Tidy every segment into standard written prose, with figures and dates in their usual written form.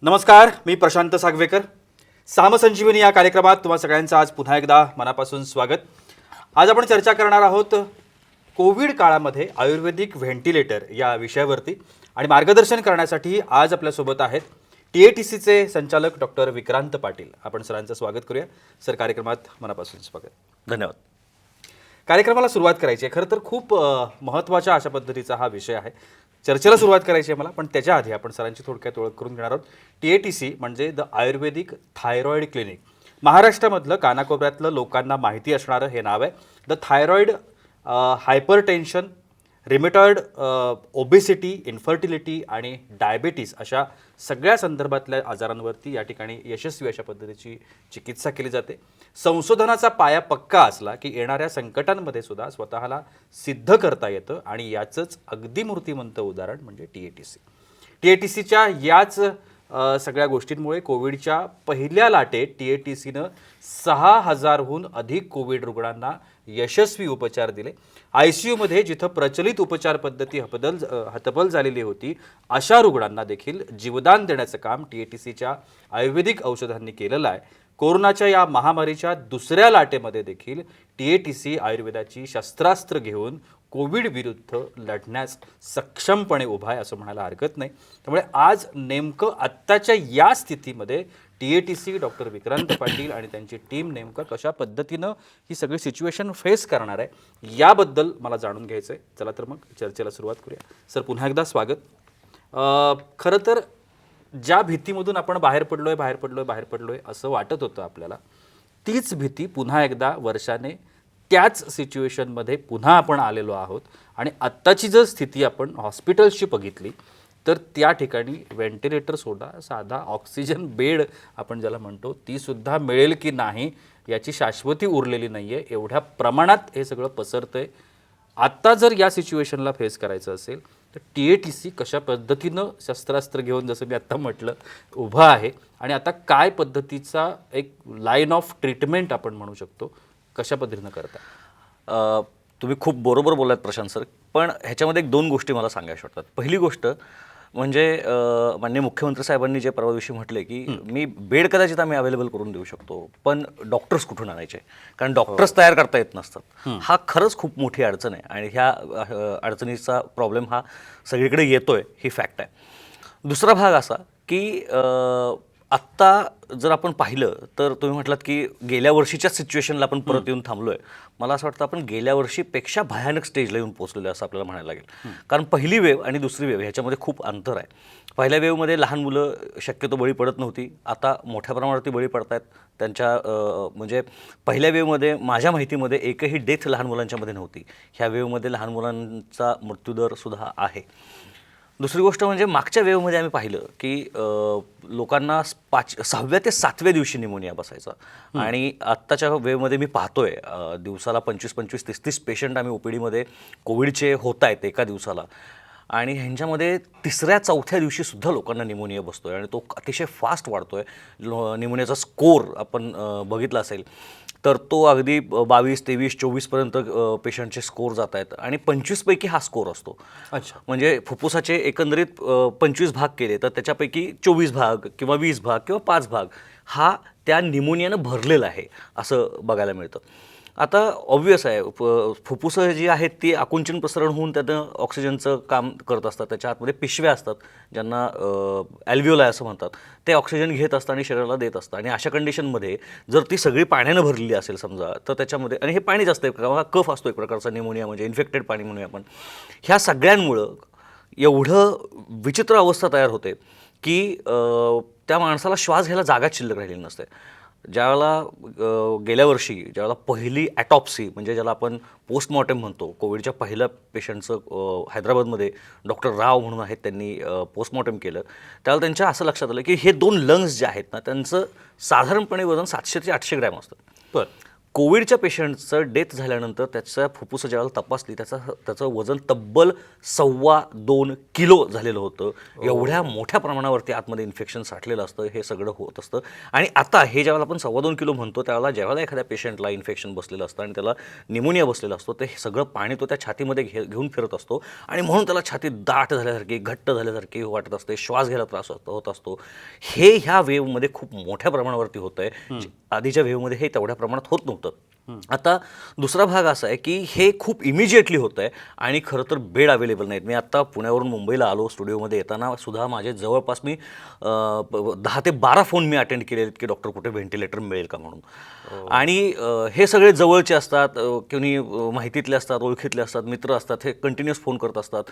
नमस्कार, मी प्रशांत सागवेकर. सामसंजीवनी या कार्यक्रमात तुम्हा सगळ्यांचं आज पुन्हा एकदा मनापासून स्वागत. आज आपण चर्चा करणार आहोत कोविड काळामध्ये आयुर्वेदिक व्हेंटिलेटर या विषयावरती आणि मार्गदर्शन करण्यासाठी आज आपल्यासोबत आहेत TATCचे संचालक डॉक्टर विक्रांत पाटील. आपण सरांचं स्वागत करूया. सर, कार्यक्रमात मनापासून स्वागत. धन्यवाद. कार्यक्रमाला सुरुवात करायची आहे. खरं तर खूप महत्त्वाच्या अशा पद्धतीचा हा विषय आहे. चर्चेला सुरुवात करायची आहे मला, पण त्याच्या आधी आपण सरांची थोडक्यात ओळख करून घेणार आहोत. TATC म्हणजे द आयुर्वेदिक थायरॉईड क्लिनिक. महाराष्ट्रामधलं कानाकोपऱ्यातलं लोकांना माहिती असणारं हे नाव आहे. The thyroid, hypertension, rheumatoid, obesity, infertility आणि डायबिटीस अशा सगळ्या संदर्भातल्या आजारांवरती या ठिकाणी यशस्वी अशा पद्धतीची चिकित्सा केली जाते. संशोधनाचा पाया पक्का असला की येणाऱ्या संकटांमध्ये सुद्धा स्वतःला सिद्ध करता येतं आणि याचंच अगदी मूर्तिमंत उदाहरण म्हणजे TATC. TATCच्या याच सगळ्या गोष्टींमुळे कोविडच्या पहिल्या लाटेत TATCनं 6,000हून अधिक कोविड रुग्णांना यशस्वी उपचार दिले. ICUमध्ये जिथं प्रचलित उपचार पद्धती हतबल झालेली होती अशा रुग्णांना देखील जीवदान देण्याचं काम TATCच्या आयुर्वेदिक औषधांनी केलेलं आहे. कोरोनाच्या या महामारीच्या दुसऱ्या लाटेमध्ये देखील TATC आयुर्वेदाची शस्त्रास्त्र घेऊन कोविड विरुद्ध लढण्यास सक्षमपणे उभा आहे असं म्हणायला हरकत नाही. त्यामुळे आज नेमकं आत्ताच्या या स्थितीमध्ये TATC डॉक्टर विक्रांत पाटील आणि त्यांची टीम नेमकं कशा पद्धतीनं ही सगळी सिच्युएशन फेस करणार आहे याबद्दल मला जाणून घ्यायचं आहे. चला तर मग चर्चेला सुरुवात करूया. सर, पुन्हा एकदा स्वागत. खरं तर ज्या भीतीमधून आपण बाहेर पडलोय असं वाटत होतं आपल्याला, तीच भीती पुन्हा एकदा वर्षाने त्याच सिच्युएशनमध्ये पुन्हा आपण आलेलो आहोत. आणि आत्ताची जर स्थिती आपण हॉस्पिटल्सची बघितली तर त्या ठिकाणी व्हेंटिलेटर सोडा, साधा ऑक्सिजन बेड आपण ज्याला म्हणतो तीसुद्धा मिळेल की नाही याची शाश्वती उरलेली नाही आहे. एवढ्या प्रमाणात हे सगळं पसरतं आहे. आत्ता जर या सिच्युएशनला फेस करायचं असेल तर TATC कशा पद्धतीनं शस्त्रास्त्र घेऊन, जसं मी आत्ता म्हटलं, उभं आहे आणि आता काय पद्धतीचा एक लाईन ऑफ ट्रीटमेंट आपण म्हणू शकतो कशा पद्धतीनं करता? तुम्ही खूप बरोबर बोलात प्रशांत सर, पण ह्याच्यामध्ये एक दोन गोष्टी मला सांगायच्या वाटतात. पहिली गोष्ट म्हणजे माननीय मुख्यमंत्री साहेबांनी जे परवा दिवशी म्हटले की मी बेड कदाचित आम्ही अवेलेबल करून देऊ शकतो, पण डॉक्टर्स कुठून आणायचे, कारण डॉक्टर्स तयार करता येत नसतात. हा खरंच खूप मोठी अडचण आहे आणि ह्या अडचणीचा प्रॉब्लेम हा सगळीकडे येतोय, ही फॅक्ट आहे. दुसरा भाग असा की आत्ता जर आपण पाहिलं तर तुम्ही म्हटलात की गेल्या वर्षीच्या सिच्युएशनला आपण परत येऊन थांबलो आहे. मला असं वाटतं आपण गेल्या वर्षीपेक्षा भयानक स्टेजला येऊन पोहोचलेलो असं आपल्याला म्हणायला लागेल. कारण पहिली वेव्ह आणि दुसरी वेव्ह ह्याच्यामध्ये खूप अंतर आहे. पहिल्या वेव्हमध्ये लहान मुलं शक्यतो बळी पडत नव्हती, आता मोठ्या प्रमाणावरती बळी पडत आहेत. त्यांच्या म्हणजे पहिल्या वेव्हमध्ये माझ्या माहितीमध्ये एकही डेथ लहान मुलांच्यामध्ये नव्हती. ह्या वेव्हमध्ये लहान मुलांचा मृत्यूदरसुद्धा आहे. दुसरी गोष्ट म्हणजे मागच्या वेव्हमध्ये आम्ही पाहिलं की लोकांना 6व्या ते 7व्या दिवशी निमोनिया बसायचा आणि आत्ताच्या वेव्हमध्ये मी पाहतोय दिवसाला 25-25, 30-30 पेशंट आम्ही OPDमध्ये कोविडचे होत आहेत एका दिवसाला. आणि ह्यांच्यामध्ये 3ऱ्या-4थ्या दिवशीसुद्धा लोकांना निमोनिया बसतोय आणि तो अतिशय फास्ट वाढतोय. निमोनियाचा स्कोर आपण बघितला असेल तर तो अगदी 22, 23, 24पर्यंत पेशंटचे स्कोर जात आहेत आणि 25पैकी हा स्कोर असतो. अच्छा, म्हणजे फुफ्फुसाचे एकंदरीत 25 भाग केले तर त्याच्यापैकी 24 भाग किंवा 20 भाग किंवा 5 भाग हा त्या निमोनियानं भरलेला आहे असं बघायला मिळतं. आता ऑब्व्हियस आहे, फुफ्फुसं जी आहेत ती आकुंचन प्रसरण होऊन त्यानं ऑक्सिजनचं काम करत असतात. त्याच्या आतमध्ये पिशव्या असतात ज्यांना ॲल्व्हिओलाय असं म्हणतात. ते ऑक्सिजन घेत असतात आणि शरीराला देत असतात. आणि अशा कंडिशनमध्ये जर ती सगळी पाण्यानं भरलेली असेल समजा तर त्याच्यामध्ये, आणि हे पाणीच असतं किंवा कफ असतो एक प्रकारचा निमोनिया म्हणजे इन्फेक्टेड पाणी म्हणूया आपण, ह्या सगळ्यांमुळं एवढं विचित्र अवस्था तयार होते की त्या माणसाला श्वास घ्यायला जागाच शिल्लक राहिलेली नसते. ज्यावेळेला गेल्या वर्षी ज्यावेळेला पहिली ॲटॉप्सी म्हणजे ज्याला आपण पोस्टमॉर्टम म्हणतो, कोविडच्या पहिल्या पेशंटचं हैदराबादमध्ये डॉक्टर राव म्हणून आहेत त्यांनी पोस्टमॉर्टम केलं, त्यावेळेला त्यांच्या असं लक्षात आलं की हे 2 लंग्स जे आहेत ना त्यांचं साधारणपणे वजन 700 ते 800 ग्रॅम असतं. कोविडच्या पेशंटचं डेथ झाल्यानंतर त्याच्या फुफ्फुसं ज्यावेळेला तपासली त्याचं वजन तब्बल 2.25 किलो झालेलं होतं. एवढ्या मोठ्या प्रमाणावरती आतमध्ये इन्फेक्शन साठलेलं असतं, हे सगळं होत असतं. आणि आता हे ज्यावेळेला आपण 2.25 किलो म्हणतो त्यावेळेला जेव्हा एखाद्या पेशंटला इन्फेक्शन बसलेलं असतं आणि त्याला निमोनिया बसलेला असतो, ते सगळं पाणी तो त्या छातीमध्ये घेऊन फिरत असतो आणि म्हणून त्याला छाती दाट झाल्यासारखी, घट्ट झाल्यासारखी वाटत असते, श्वास घ्यायला त्रास होत असतो. हे ह्या वेव्हमध्ये खूप मोठ्या प्रमाणावरती होत आहे. आधीच्या वेव्हमध्ये हे तेवढ्या प्रमाणात होत नव्हतं. आता दुसरा भाग असा आहे की हे खूप इमिजिएटली होतं आहे आणि खरं तर बेड अवेलेबल नाहीत. मी आत्ता पुण्यावरून मुंबईला आलो, स्टुडिओमध्ये येताना सुद्धा माझे जवळपास मी 10 ते 12 फोन मी अटेंड केलेले आहेत की डॉक्टर कुठे व्हेंटिलेटर मिळेल का म्हणून. आणि हे सगळे जवळचे असतात, कोणी माहितीतले असतात, ओळखीतले असतात, मित्र असतात, हे कंटिन्युअस फोन करत असतात.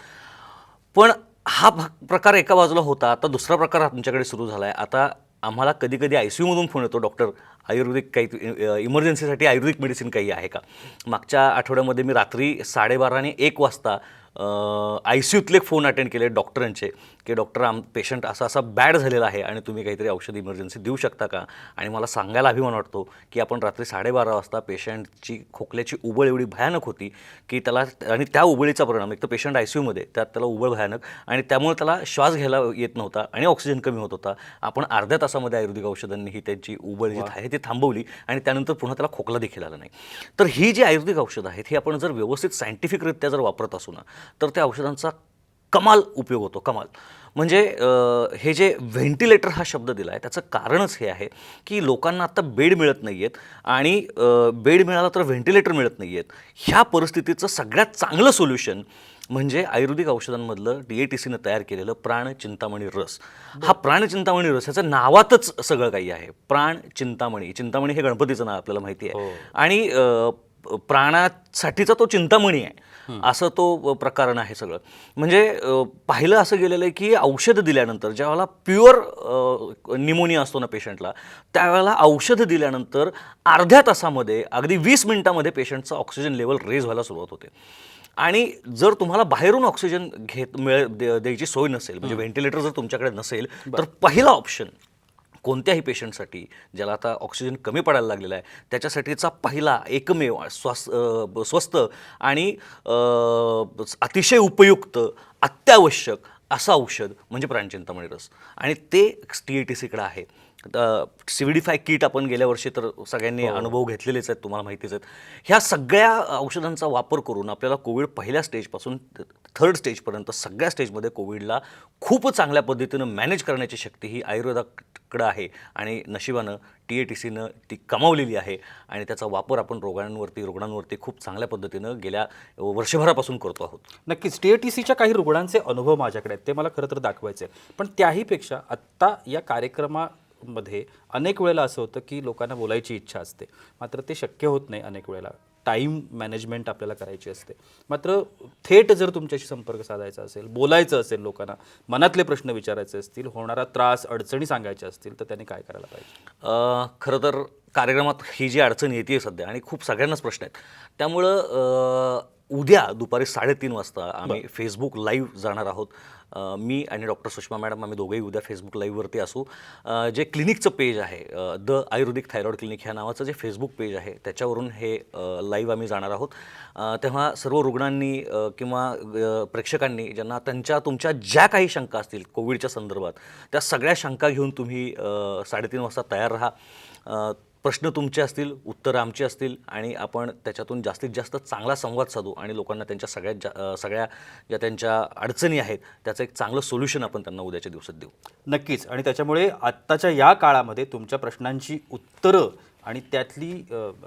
पण हा प्रकार एका बाजूला होता. आता दुसरा प्रकार आमच्याकडे सुरू झाला आहे. आता आम्हाला कधी कधी ICUमधून फोन येतो, डॉक्टर आयुर्वेदिक काही इमर्जन्सीसाठी आयुर्वेदिक मेडिसिन काही आहे का. मागच्या आठवड्यामध्ये मी रात्री 12:30 आणि 1 वाजता ICUतले फोन अटेंड केले डॉक्टरांचे की डॉक्टर पेशंट असा बॅड झालेला आहे आणि तुम्ही काहीतरी औषध इमर्जन्सी देऊ शकता का. आणि मला सांगायला अभिमान वाटतो की आपण रात्री 12:30 वाजता पेशंटची खोकल्याची उबळ एवढी भयानक होती की त्याला, आणि त्या उबळीचा परिणाम, एक तर पेशंट ICUमध्ये, त्यात त्याला उबळ भयानक, आणि त्यामुळे त्याला श्वास घ्यायला येत नव्हता आणि ऑक्सिजन कमी होत होता. आपण अर्ध्या तासामध्ये आयुर्वेदिक औषधांनी ही त्यांची उबळ जी आहे ती थांबवली आणि त्यानंतर पुन्हा त्याला खोकला देखील आला नाही. तर ही जी आयुर्वेदिक औषधं आहेत ही आपण जर व्यवस्थित सायंटिफिकरित्या जर वापरत असू ना, तर त्या औषधांचा कमाल उपयोग होतो, कमाल. म्हणजे हे जे व्हेंटिलेटर हा शब्द दिला आहे त्याचं कारणच हे आहे की लोकांना आत्ता बेड मिळत नाही आहेत आणि बेड मिळाला तर व्हेंटिलेटर मिळत नाही आहेत. ह्या परिस्थितीचं सगळ्यात चांगलं सोल्युशन म्हणजे आयुर्वेदिक औषधांमधलं DATCनं तयार केलेलं प्राणचिंतामणी रस. हा प्राणचिंतामणी रस, ह्याचं नावातच सगळं काही आहे. प्राणचिंतामणी, चिंतामणी हे गणपतीचं नाव आपल्याला माहिती आहे. आणि प्राणासाठीचा तो चिंतामणी आहे असं तो प्रकरण आहे सगळं. म्हणजे पाहिलं असं गेलेलं आहे की औषध दिल्यानंतर ज्यावेळेला प्युअर निमोनिया असतो ना पेशंटला, त्यावेळेला औषध दिल्यानंतर अर्ध्या तासामध्ये, अगदी 20 मिनिटामध्ये पेशंटचं ऑक्सिजन लेवल रेज व्हायला सुरुवात होते. आणि जर तुम्हाला बाहेरून ऑक्सिजन द्यायची सोय नसेल, म्हणजे व्हेंटिलेटर जर तुमच्याकडे नसेल, तर पहिला ऑप्शन कोणत्याही पेशंटसाठी ज्याला आता ऑक्सिजन कमी पडायला लागलेला आहे त्याच्यासाठीचा पहिला एकमेव स्वस्त आणि अतिशय उपयुक्त, अत्यावश्यक असं औषध म्हणजे प्राणचिंतामणी रस. आणि ते TATCकडे आहे. CVD5 किट आपण गेल्या वर्षी तर सगळ्यांनी अनुभव घेतलेलेच आहेत, तुम्हाला माहितीच आहेत. ह्या सगळ्या औषधांचा वापर करून आपल्याला कोविड पहिल्या स्टेजपासून 3rd स्टेजपर्यंत सगळ्या स्टेजमध्ये कोविडला खूप चांगल्या पद्धतीनं मॅनेज करण्याची शक्ती ही आयुर्वेदाकडं आहे. आणि नशिबानं TATCनं ती कमावलेली आहे आणि त्याचा वापर आपण रुग्णांवरती खूप चांगल्या पद्धतीनं गेल्या वर्षभरापासून करतो आहोत. नक्कीच TATCच्या काही रुग्णांचे अनुभव माझ्याकडे आहेत, ते मला खरं तर दाखवायचे आहेत. पण त्याहीपेक्षा आत्ता या कार्यक्रमामध्ये अनेक वेळेला असं होतं की लोकांना बोलायची इच्छा असते, मात्र ते शक्य होत नाही. अनेक वेळेला टाईम मॅनेजमेंट आपल्याला करायची असते. मात्र थेट जर तुमच्याशी संपर्क साधायचा असेल, बोलायचं असेल, लोकांना मनातले प्रश्न विचारायचे असतील, होणारा त्रास, अडचणी सांगायच्या असतील, तर त्यांनी काय करायला पाहिजे? खरं तर कार्यक्रमात ही जी अडचण येते सध्या, आणि खूप सगळ्यांनाच प्रश्न आहेत, त्यामुळं उद्या दुपारी 3:30 वाजता आम्ही फेसबुक लाईव्ह जाणार आहोत. मी आणि डॉक्टर सुषमा मॅडम, आम्ही दोघेही उद्या फेसबुक लाईव्हवरती असू. जे क्लिनिकचं पेज आहे, द आयुर्वेदिक थायरॉइड क्लिनिक ह्या नावाचं जे फेसबुक पेज आहे त्याच्यावरून हे लाईव्ह आम्ही जाणार आहोत. तेव्हा सर्व रुग्णांनी किंवा प्रेक्षकांनी ज्यांना तुमच्या ज्या काही शंका असतील कोविडच्या संदर्भात, त्या सगळ्या शंका घेऊन तुम्ही 3:30 वाजता तयार राहा. प्रश्न तुमचे असतील, उत्तरं आमची असतील, आणि आपण त्याच्यातून जास्तीत जास्त चांगला संवाद साधू आणि लोकांना त्यांच्या सगळ्या ज्या त्यांच्या अडचणी आहेत त्याचं एक चांगलं सोल्युशन आपण त्यांना उद्याच्या दिवसात देऊ. नक्कीच. आणि त्याच्यामुळे आत्ताच्या या काळामध्ये तुमच्या प्रश्नांची उत्तरं आणि त्यातली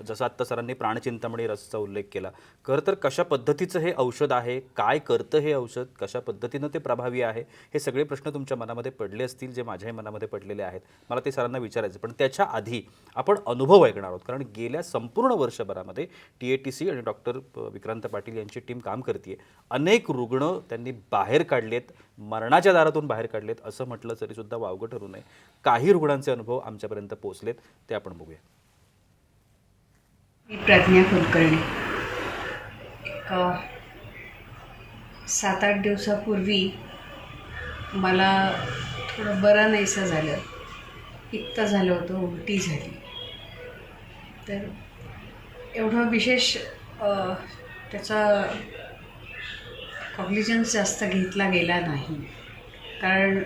जसं आत्ता सरांनी प्राणचिंतामणी रसचा उल्लेख केला, खरं तर कशा पद्धतीचं हे औषध आहे, काय करतं हे औषध, कशा पद्धतीनं ते प्रभावी आहे, हे सगळे प्रश्न तुमच्या मनामध्ये पडले असतील, जे माझ्याही मनामध्ये पडलेले आहेत. मला ते सरांना विचारायचं. पण त्याच्या आधी आपण अनुभव ऐकणार आहोत, कारण गेल्या संपूर्ण वर्षभरामध्ये TATC आणि डॉक्टर विक्रांत पाटील यांची टीम काम करते. अनेक रुग्ण त्यांनी बाहेर काढलेत, मरणाच्या दारातून बाहेर काढलेत असं म्हटलं तरीसुद्धा वावगं ठरू नये. काही रुग्णांचे अनुभव आमच्यापर्यंत पोहोचलेत, ते आपण बघूया. मी प्रज्ञा कुलकर्णी. एक 7-8 दिवसापूर्वी मला थोडं बरं नाहीसं झालं, पित्त झालं होतं, उलटी झाली. तर एवढं विशेष त्याचा कॉग्निजन्स जास्त घेतला गेला नाही, कारण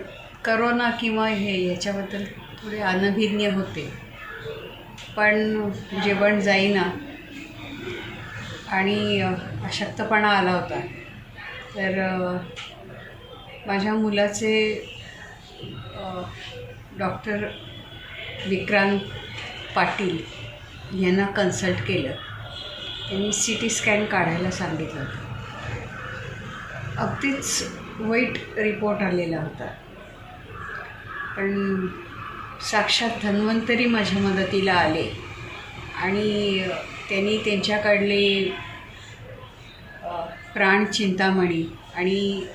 करोना किंवा ह्याच्याबद्दल थोडे अनभिज्ञ होते. पण जेवण जाईना आणि अशक्तपणा आला होता. तर माझ्या मुलाचे डॉक्टर विक्रांत पाटील यांना कन्सल्ट केलं. त्यांनी CT स्कॅन काढायला सांगितलं होतं. अगदीच वाईट रिपोर्ट आलेला होता. पण साक्षात धन्वंतरी माझ्या मदतीला आले आणि त्यांनी त्यांच्याकडले प्राण चिंतामणी आणि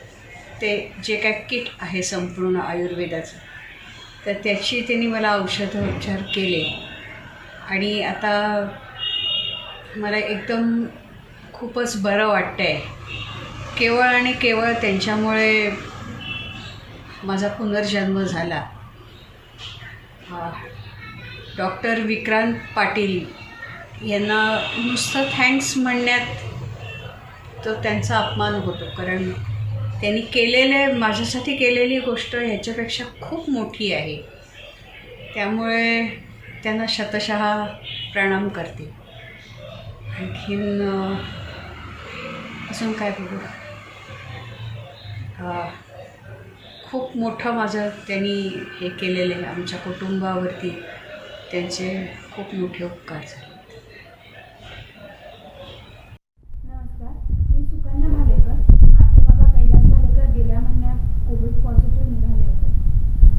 ते जे काय किट आहे संपूर्ण आयुर्वेदाचं, तर त्याची त्यांनी मला औषधोपचार केले आणि आता मला एकदम खूपच बरं वाटतं आहे. केवळ आणि केवळ त्यांच्यामुळे माझा पुनर्जन्म झाला. डॉक्टर विक्रांत पाटील यांना नुसतं थँक्स म्हणण्यात तो त्यांचा अपमान होतो, कारण त्यांनी माझ्यासाठी केलेली गोष्ट ह्याच्यापेक्षा खूप मोठी आहे. त्यामुळे त्यांना शतशः प्रणाम करते. आणखीन अजून काय बघू, खूप मोठं माझं त्यांनी हे केलेलं आहे. आमच्या कुटुंबावरती त्यांचे खूप मोठे उपकार झाले. नमस्कार, मी सुकन्या भालेकर. माझे बाबा कैलास भालेकर गेल्या महिन्यात कोविड पॉझिटिव्ह निघाले होते.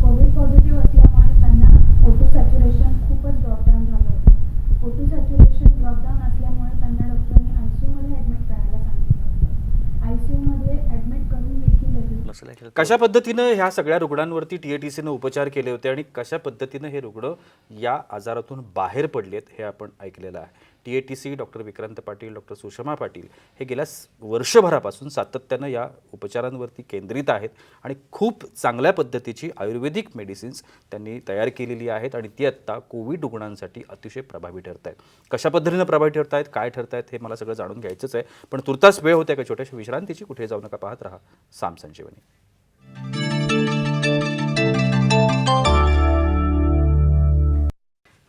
कोविड पॉझिटिव्ह असल्यामुळे त्यांना O2 सॅच्युरेशन खूपच ड्रॉपडाऊन झालं होतं. O2 सॅच्युरेशन ड्रॉपडाऊन असल्यामुळे त्यांना डॉक्टरांनी ICUमध्ये ॲडमिट करायला सांगितलं होतं. ICUमध्ये ॲडमिट करून देखील कशा पद्धतीनं ह्या सगळ्या रुग्णांवरती TATCनं उपचार केले होते आणि कशा पद्धतीनं हे रुग्ण या आजारातून बाहेर पडलेत हे आपण ऐकलेलं आहे. TATC doctor Vikrant Patil, doctor Sushma Patil हे गेल्या वर्षभरापासून सातत्यानं या उपचारांवरती केंद्रित आहेत आणि खूप चांगल्या पद्धतीची आयुर्वेदिक मेडिसिन्स त्यांनी तयार केलेली आहेत आणि ती आत्ता कोविड रुग्णांसाठी अतिशय प्रभावी ठरत आहेत. कशा पद्धतीनं प्रभावी ठरत आहेत, काय ठरत आहेत हे मला सगळं जाणून घ्यायचंच आहे. पण तुर्तास वेळ होते का छोट्याशा विश्रांतीची, कुठे जाऊ नका, पाहत राहा साम संजीवनी.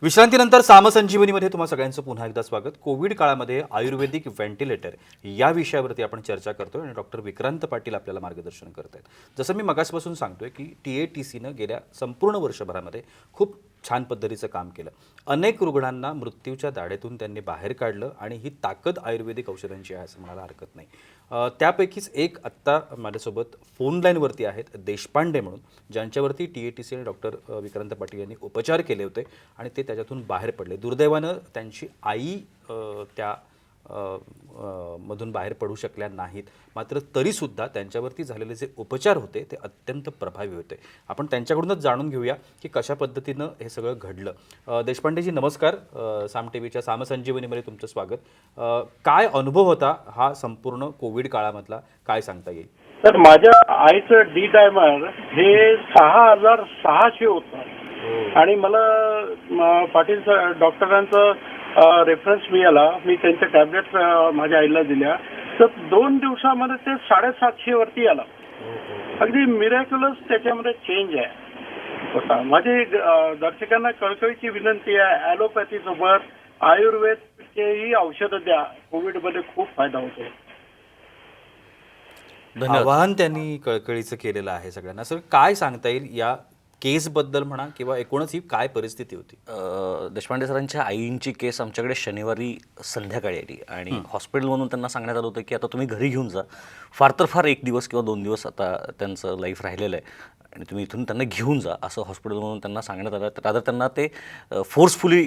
विश्रांतीनंतर साम संजीवनीमध्ये तुम्हा सगळ्यांचं पुन्हा एकदा स्वागत. कोविड काळामध्ये आयुर्वेदिक व्हेंटिलेटर या विषयावरती आपण चर्चा करतोय आणि डॉक्टर विक्रांत पाटील आपल्याला मार्गदर्शन करत आहेत. जसं मी मगासपासून सांगतोय की TATCनं गेल्या संपूर्ण वर्षभरामध्ये खूप छान पद्धतीचं काम केलं. अनेक रुग्णांना मृत्यूच्या दाढेतून त्यांनी बाहेर काढलं आणि ही ताकद आयुर्वेदिक औषधांची आहे असं म्हणायला हरकत नाही. त्यापैकीच एक आत्ता माझ्यासोबत फोन लाईनवरती आहेत देशपांडे म्हणून, ज्यांच्यावरती TATC आणि डॉक्टर विक्रांत पाटील यांनी उपचार केले होते आणि ते त्याच्यातून बाहेर पडले. दुर्दैवानं त्यांची आई त्या मधून बाहेर पडू शकल्या नाहीत. मात्र तरीसुद्धा त्यांच्यावरती झालेले जे उपचार होते ते अत्यंत प्रभावी होते. आपण त्यांच्याकडूनच जाणून घेऊया की कशा पद्धतीनं हे सगळं घडलं. देशपांडेजी नमस्कार. साम TVच्या साम संजीवनीमध्ये तुमचं स्वागत. काय अनुभव होता हा संपूर्ण कोविड काळामधला, काय सांगता येईल? तर माझ्या आईचं डी डायमर हे 6,600 होतं आणि मला पाटील डॉक्टरांचं रेफरन्स मिळाला. मी त्यांच्या टॅबलेट्स माझ्या आईला दिल्या तर 2 दिवसामध्ये ते 750 वरती आला. अगदी मिरॅक्युलस त्याच्यामध्ये चेंज आहे होता. माझी दर्शकांना कळकळीची विनंती आहे, ॲलोपॅथी सोबत आयुर्वेदचेही औषधं द्या. कोविडमध्ये खूप फायदा होतो. आवाहन त्यांनी कळकळीचं केलेलं आहे सगळ्यांना. सर काय सांगता येईल या केसबद्दल म्हणा किंवा एकूणच ही काय परिस्थिती होती? देशपांडे सरांच्या आईंची केस आमच्याकडे शनिवारी संध्याकाळी आली आणि हॉस्पिटलमधून त्यांना सांगण्यात आलं होतं की आता तुम्ही घरी घेऊन जा, फार तर फार 1 दिवस किंवा 2 दिवस आता त्यांचं लाईफ राहिलेलं आहे आणि तुम्ही इथून त्यांना घेऊन जा असं हॉस्पिटलमधून त्यांना सांगण्यात आलं. तर त्यांना ते फोर्सफुली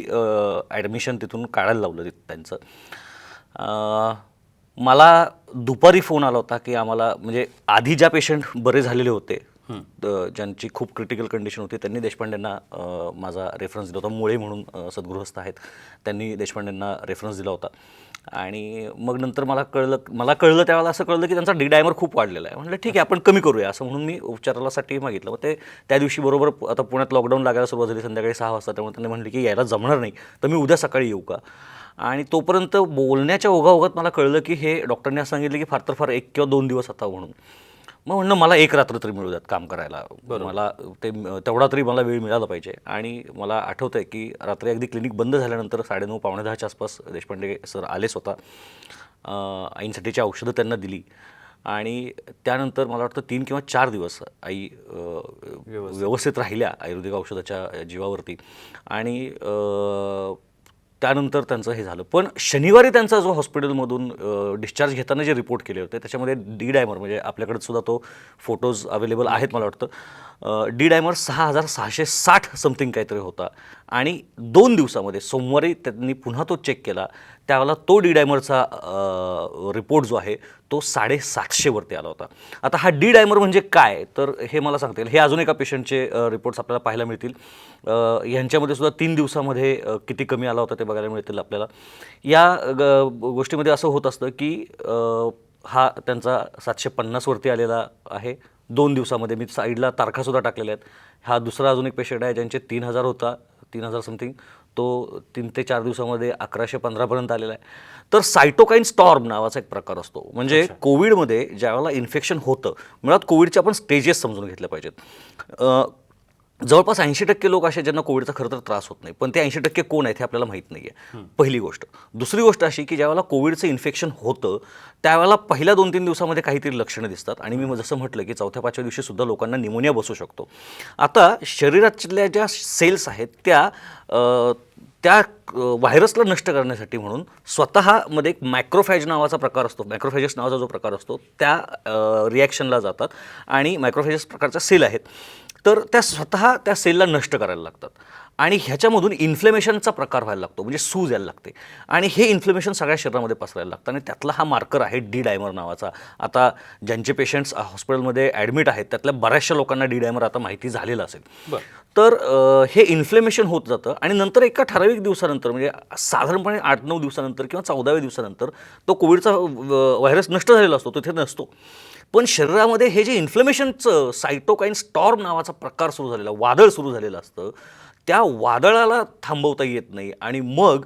ॲडमिशन तिथून काढायला लावलं त्यांचं. मला दुपारी फोन आला होता की आम्हाला, म्हणजे आधी ज्या पेशंट बरे झालेले होते, ज्यांची खूप क्रिटिकल कंडिशन होती, त्यांनी देशपांडेंना माझा रेफरन्स दिला होता. मुळे म्हणून सद्गृहस्थ आहेत, त्यांनी देशपांडेंना रेफरन्स दिला होता. आणि मग नंतर मला कळलं त्यावेळेला असं कळलं की त्यांचा डी डायमर खूप वाढलेला आहे. म्हटलं ठीक आहे आपण कमी करूया असं म्हणून मी उपचारासाठी मागितलं. मग ते त्या दिवशी बरोबर आता पुण्यात लॉकडाऊन लागायला सुरुवात झाली संध्याकाळी 6 वाजता. त्यामुळे त्यांनी म्हटलं की यायला जमणार नाही तर मी उद्या सकाळी येऊ का. आणि तोपर्यंत बोलण्याच्या ओघाओघात मला कळलं की हे डॉक्टरने असं सांगितलं की फार तर फार 1 किंवा 2 दिवस आता म्हणून. मग म्हणणं मला 1 रात्र तरी मिळू द्यात काम करायला, मला ते तेवढा तरी मला वेळ मिळाला पाहिजे. आणि मला आठवतं आहे की रात्री अगदी क्लिनिक बंद झाल्यानंतर 9:30 पावणे 10च्या आसपास देशपांडे सर आले स्वतः. आईंसाठीची औषधं त्यांना दिली आणि त्यानंतर मला वाटतं 3 किंवा 4 दिवस आई व्यवस्थित राहिल्या आयुर्वेदिक औषधाच्या जीवावरती. आणि त्यानंतर त्यांचं हे झालं. पण शनिवारी त्यांचा जो हॉस्पिटलमधून डिस्चार्ज घेताना जे रिपोर्ट केले होते त्याच्यामध्ये डी डायमर, म्हणजे आपल्याकडे सुद्धा तो फोटोज अवेलेबल आहेत मला वाटतं, डी डायमर 6660 समथिंग काहीतरी होता. आणि 2 दिवसामध्ये सोमवारी त्यांनी पुन्हा तो चेक केला, त्यावेळेला तो डी डायमरचा रिपोर्ट जो आहे तो 750 वरती आला होता. आता हा डी डायमर म्हणजे काय, तर हे मला सांगता येईल. हे अजून एका पेशंटचे रिपोर्ट्स आपल्याला पाहायला मिळतील. यांच्यामध्ये सुद्धा 3 दिवसामध्ये किती कमी आला होता ते बघायला मिळतील आपल्याला. या गोष्टीमध्ये असं होत असतं की हा त्यांचा 750 वरती आलेला आहे 2 दिवसामध्ये. मी साईडला तारखासुद्धा टाकलेल्या आहेत. हा दुसरा अजून एक पेशंट आहे ज्यांचे 3000 होता, 3000 समथिंग, तो 3 ते 4 दिवसामध्ये 1115 पर्यंत आलेला आहे. तर सायटोकाईन स्टॉर्म नावाचा एक प्रकार असतो. म्हणजे कोविडमध्ये ज्यावेळेला इन्फेक्शन होतं, मुळात कोविडच्या आपण स्टेजेस समजून घेतल्या पाहिजेत. जवळपास 80% लोक असे ज्यांना कोविडचा खरं तर त्रास होत नाही, पण ते 80% कोण आहेत हे आपल्याला माहीत नाही आहे, पहिली गोष्ट. दुसरी गोष्ट अशी की ज्यावेळेला कोविडचं इन्फेक्शन होतं त्यावेळेला पहिल्या 2-3 दिवसामध्ये काहीतरी लक्षणं दिसतात. आणि मी जसं म्हटलं की 4थ्या-5व्या दिवशी सुद्धा लोकांना निमोनिया बसू शकतो. आता शरीरातल्या ज्या सेल्स आहेत त्या व्हायरसला नष्ट करण्यासाठी म्हणून स्वतःमध्ये एक मॅक्रोफॅज नावाचा प्रकार असतो, मॅक्रोफॅजेस नावाचा जो प्रकार असतो त्या रिॲक्शनला जातात. आणि मॅक्रोफॅजेस प्रकारच्या सेल आहेत, तर त्या स्वतः त्या सेलला नष्ट करायला लागतात. आणि ह्याच्यामधून इन्फ्लेमेशनचा प्रकार व्हायला लागतो, म्हणजे सूज यायला लागते. आणि हे इन्फ्लेमेशन सगळ्या शरीरामध्ये पसरायला लागतं. आणि त्यातला हा मार्कर आहे डी डायमर नावाचा. आता ज्यांचे पेशंट्स हॉस्पिटलमध्ये ॲडमिट आहेत त्यातल्या बऱ्याचशा लोकांना डी डायमर आता माहिती झालेलं असेल. तर हे इन्फ्लेमेशन होत जातं आणि नंतर एका ठराविक दिवसानंतर, म्हणजे साधारणपणे 8-9 दिवसानंतर किंवा 14व्या दिवसानंतर तो कोविडचा व्हायरस नष्ट झालेला असतो, तिथे नसतो. पण शरीरामध्ये हे जे इन्फ्लेमेशनचं सायटोकाईन स्टॉर्म नावाचा प्रकार सुरू झालेला, वादळ सुरू झालेलं असतं, त्या वादळाला थांबवता येत नाही आणि मग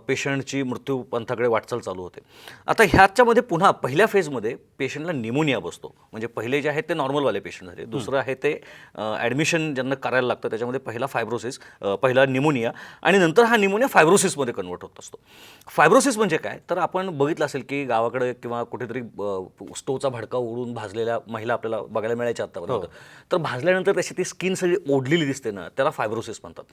पेशंटची मृत्यूपंथाकडे वाटचाल चालू होते. आता ह्याच्यामध्ये पुन्हा पहिल्या फेजमध्ये पेशंटला निमोनिया बसतो. म्हणजे पहिले जे आहेत ते नॉर्मलवाले पेशंट झाले, दुसरं आहे ते ॲडमिशन ज्यांना करायला लागतं त्याच्यामध्ये पहिला फायब्रोसिस, पहिला निमोनिया, आणि नंतर हा निमोनिया फायब्रोसिसमध्ये कन्वर्ट होत असतो. फायब्रोसिस म्हणजे काय, तर आपण बघितलं असेल की गावाकडे किंवा कुठेतरी स्टोवचा भडका उडून भाजलेल्या महिला आपल्याला बघायला मिळायच्या आत्तापर्यंत. तर भाजल्यानंतर त्याची ती स्किन सगळी ओढलेली दिसते ना, त्याला फायब्रोसिस म्हणतात.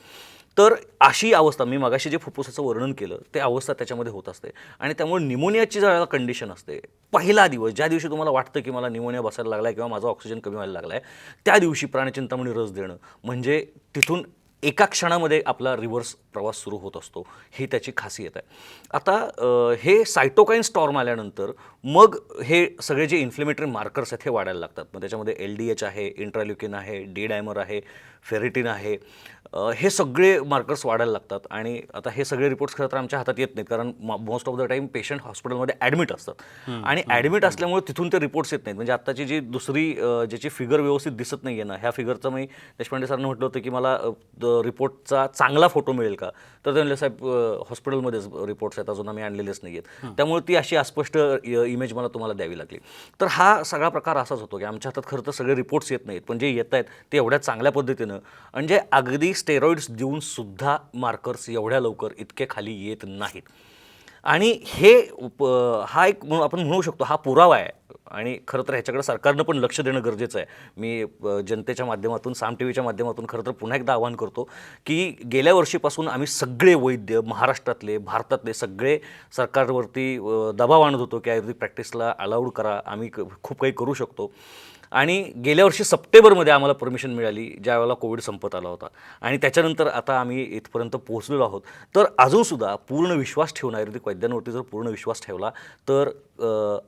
तर अशी अवस्था, मी मगाशी जे फुफ्फुसाचं वर्णन केलं ते अवस्था त्याच्यामध्ये होत असते. आणि त्यामुळे निमोनियाची ज्यावेळेला कंडिशन असते, पहिला दिवस ज्या दिवशी तुम्हाला वाटतं की मला निमोनिया बसायला लागला आहे किंवा माझा ऑक्सिजन कमी व्हायला लागला आहे, त्या दिवशी प्राणचिंतामणी रस देणं, म्हणजे तिथून एका क्षणामध्ये आपला रिव्हर्स प्रवास सुरू होत असतो. ही त्याची खासियत आहे. आता हे सायटोकाईन स्टॉर्म आल्यानंतर मग हे सगळे जे इन्फ्लेमेटरी मार्कर्स आहेत हे वाढायला लागतात. मग त्याच्यामध्ये LDH आहे, इंट्राल्युकिन आहे, डी डायमर आहे, फेरिटिन आहे, हे सगळे मार्कर्स वाढायला लागतात. आणि आता हे सगळे रिपोर्ट्स खरं तर आमच्या हातात येत नाहीत, कारण most of the time patient हॉस्पिटलमध्ये ॲडमिट असतात. आणि ॲडमिट असल्यामुळे तिथून ते रिपोर्ट्स येत नाहीत. म्हणजे आत्ताची जी दुसरी ज्याची फिगर व्यवस्थित दिसत नाही आहे ना, ह्या फिगरचं मी देशपांडे सरांना म्हटलं होतं की मला रिपोर्टचा चांगला फोटो मिळेल का, तर ते म्हणले साहेब हॉस्पिटलमध्येच रिपोर्ट्स आहेत, अजून आम्ही आणलेलेच नाही आहेत. त्यामुळे ती अशी अस्पष्ट इमेज मला तुम्हाला द्यावी लागली. तर हा सगळा प्रकार असाच होतो की आमच्या हातात खरं तर सगळे रिपोर्ट्स येत नाहीत, पण जे येत आहेत ते एवढ्या चांगल्या पद्धतीनं, म्हणजे अगदी स्टेरॉइड्स देऊन सुद्धा मार्कर्स एवढ्या लवकर इतके खाली येत नाहीत. आणि हे हा एक आपण म्हणू शकतो हा पुरावा आहे. आणि खरं तर ह्याच्याकडे सरकारनं पण लक्ष देणं गरजेचं आहे. मी जनतेच्या माध्यमातून, साम TV च्या माध्यमातून खरं तर पुन्हा एकदा आवाहन करतो की गेल्या वर्षीपासून आम्ही सगळे वैद्य, महाराष्ट्रातले, भारतातले सगळे सरकारवरती दबाव आणत होतो की आयुर्वेदिक प्रॅक्टिसला अलाउड करा, आम्ही खूप काही करू शकतो. आणि गेल्या वर्षी सप्टेंबरमध्ये आम्हाला परमिशन मिळाली, ज्यावेळेला कोविड संपत आला होता. आणि त्याच्यानंतर आता आम्ही इथपर्यंत पोहोचलेलो आहोत. तर अजूनसुद्धा पूर्ण विश्वास ठेवून, आयुर्वेदिक वैद्यांवरती जर पूर्ण विश्वास ठेवला तर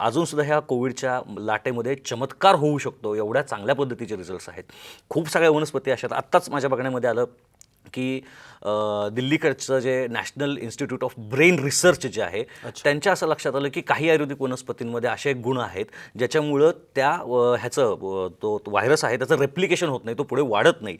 अजूनसुद्धा ह्या कोविडच्या लाटेमध्ये चमत्कार होऊ शकतो. एवढ्या चांगल्या पद्धतीचे रिझल्ट्स आहेत. खूप सगळ्या वनस्पती अशा आहेत. आत्ताच माझ्या बघण्यामध्ये आलं की दिल्लीकडचं जे national institute of brain research जे आहे त्यांच्या असं लक्षात आलं की काही आयुर्वेदिक वनस्पतींमध्ये असे गुण आहेत ज्याच्यामुळं त्या तो व्हायरस आहे त्याचं रेप्लिकेशन होत नाही, तो पुढे वाढत नाही.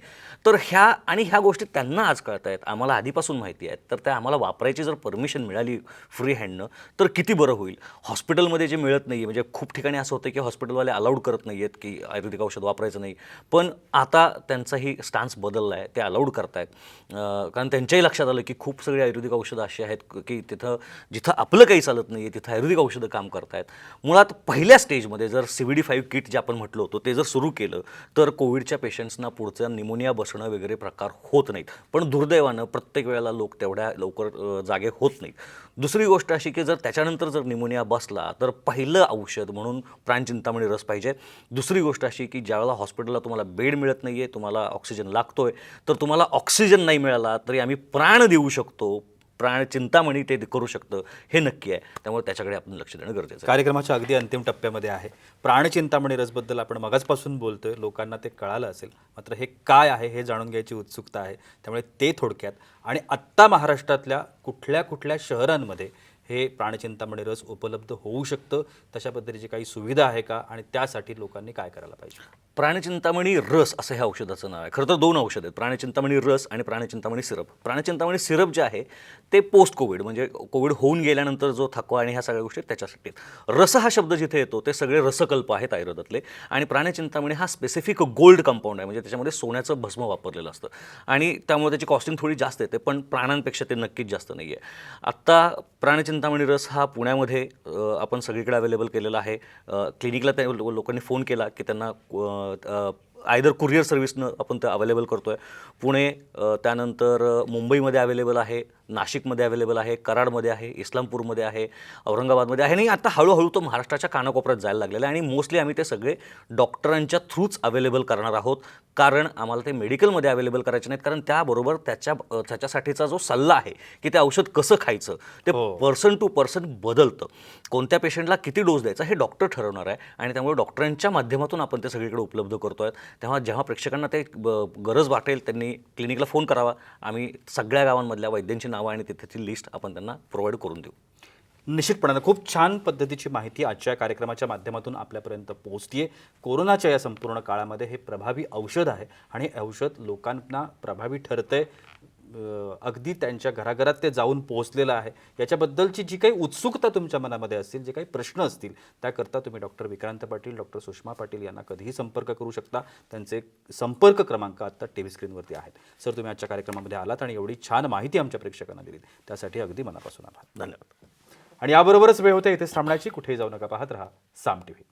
तर ह्या गोष्टी त्यांना आज कळत आहेत, आम्हाला आधीपासून माहिती आहेत. तर त्या आम्हाला वापरायची जर परमिशन मिळाली फ्री हँडनं तर किती बरं होईल. हॉस्पिटलमध्ये जे मिळत नाही आहे, म्हणजे खूप ठिकाणी असं होतं की हॉस्पिटलवाले अलाउड करत नाही आहेत की आयुर्वेदिक औषध वापरायचं नाही, पण आता त्यांचाही स्टान्स बदलला आहे, ते अलाउड करतायत. कारण त्यांच्याही लक्षात आलं की खूप सगळी आयुर्वेदिक औषधं अशी आहेत की जिथं आपलं काही चालत नाही आहे तिथं आयुर्वेदिक औषधं काम करतायत. मुळात पहिल्या स्टेजमध्ये जर CBD-5 किट जे आपण म्हटलं होतं ते जर सुरू केलं तर कोविडच्या पेशंट्सना पुढचा निमोनिया बसणं वगैरे प्रकार होत नाहीत. पण दुर्दैवानं प्रत्येक वेळेला लोक तेवढ्या लवकर जागे होत नाहीत. दुसरी गोष्ट अशी की जर त्याच्यानंतर जर निमोनिया बसला तर पहिलं औषध म्हणून प्राणचिंतामणी रस पाहिजे. दुसरी गोष्ट अशी की ज्यावेळेला हॉस्पिटलला तुम्हाला बेड मिळत नाही आहे, तुम्हाला ऑक्सिजन लागतोय, तर तुम्हाला ऑक्सिजन नाही मिळाला तरी आम्ही प्राण देऊ शकतो, प्राणचिंतामणी ते करू शकतं हे नक्की आहे. त्यामुळे त्याच्याकडे आपण लक्ष देणं गरजेचं आहे. कार्यक्रमाच्या अगदी अंतिम टप्प्यामध्ये आहे. प्राणचिंतामणी रसबद्दल आपण मगाचपासून बोलतोय, लोकांना ते कळालं असेल, मात्र हे काय आहे हे जाणून घ्यायची उत्सुकता आहे. त्यामुळे ते थोडक्यात आणि आत्ता महाराष्ट्रातल्या कुठल्या कुठल्या शहरांमध्ये हे प्राणचिंतामणी रस उपलब्ध होऊ शकतं, तशा पद्धतीची काही सुविधा आहे का आणि त्यासाठी लोकांनी काय करायला पाहिजे. प्राणचिंतामणी रस असं हे औषधाचं नाव आहे. खरं तर 2 औषध आहेत, प्राणचिंतामणी रस आणि प्राणचिंतामणी सिरप. प्राणचिंतामणी सिरप जे आहे ते पोस्ट कोविड म्हणजे कोविड होऊन गेल्यानंतर जो थकवा आणि ह्या सगळ्या गोष्टी त्याच्यासाठी. रस हा शब्द जिथे येतो ते सगळे रसकल्प आहेत आयुर्वेदातले. आणि प्राणचिंतामणी हा स्पेसिफिक गोल्ड कंपाऊंड आहे, म्हणजे त्याच्यामध्ये सोन्याचं भस्म वापरलेलं असतं आणि त्यामुळे त्याची कॉस्टिंग थोडी जास्त येते, पण प्राणांपेक्षा ते नक्कीच जास्त नाही आहे. आत्ता प्राणचिंतामणी रस हा पुण्यामध्ये आपण सगळीकडे अवेलेबल केलेला आहे. क्लिनिकला त्या लोकांनी फोन केला की त्यांना आयदर कुरिअर सर्व्हिसनं आपण ते अवेलेबल करतो आहे. पुणे, त्यानंतर मुंबईमध्ये अवेलेबल आहे, नाशिकमध्ये अवेलेबल आहे, कराडमध्ये आहे, इस्लामपूरमध्ये आहे, औरंगाबादमध्ये आहे आणि आता हळूहळू तो महाराष्ट्राच्या कानाकोपऱ्यात जायला लागलेला आहे. आणि मोस्टली आम्ही ते सगळे डॉक्टरांच्या थ्रूच अवेलेबल करणार आहोत, कारण आम्हाला ते मेडिकलमध्ये अवेलेबल करायचे नाहीत. कारण त्याबरोबर त्याच्यासाठीचा जो सल्ला आहे की ते औषध कसं खायचं ते पर्सन टू पर्सन बदलतं. कोणत्या पेशंटला किती डोस द्यायचा हे डॉक्टर ठरवणार आहे आणि त्यामुळे डॉक्टरांच्या माध्यमातून आपण ते सगळीकडे उपलब्ध करतो आहे. तेव्हा जेव्हा प्रेक्षकांना ते गरज वाटेल त्यांनी क्लिनिकला फोन करावा. आम्ही सगळ्या गावांमधल्या वैद्यांची नावं आणि तिथेची लिस्ट आपण त्यांना प्रोव्हाइड करून देऊ. निश्चितपणानं खूप छान पद्धतीची माहिती आजच्या कार्यक्रमाच्या माध्यमातून आपल्यापर्यंत पोहोचतीये. कोरोनाच्या या संपूर्ण काळामध्ये हे प्रभावी औषध आहे आणि हे औषध लोकांना प्रभावी ठरतंय. अगदी त्यांच्या घराघरात ते जाऊन पोहोचलेलं आहे. याच्याबद्दलची जी काही उत्सुकता तुमच्या मनामध्ये असतील, जे काही प्रश्न असतील, त्याकरता तुम्ही डॉक्टर विक्रांत पाटील, डॉक्टर सुषमा पाटील यांना कधीही संपर्क करू शकता. त्यांचे संपर्क क्रमांक आता TV स्क्रीनवरती आहेत. सर, तुम्ही आजच्या कार्यक्रमामध्ये आलात आणि एवढी छान माहिती आमच्या प्रेक्षकांना दिलीत त्यासाठी अगदी मनापासून आभार. धन्यवाद. आणि याबरोबरच वेळ होते इथेच थांबण्याची. कुठेही जाऊ नका, पाहत रहा साम TV.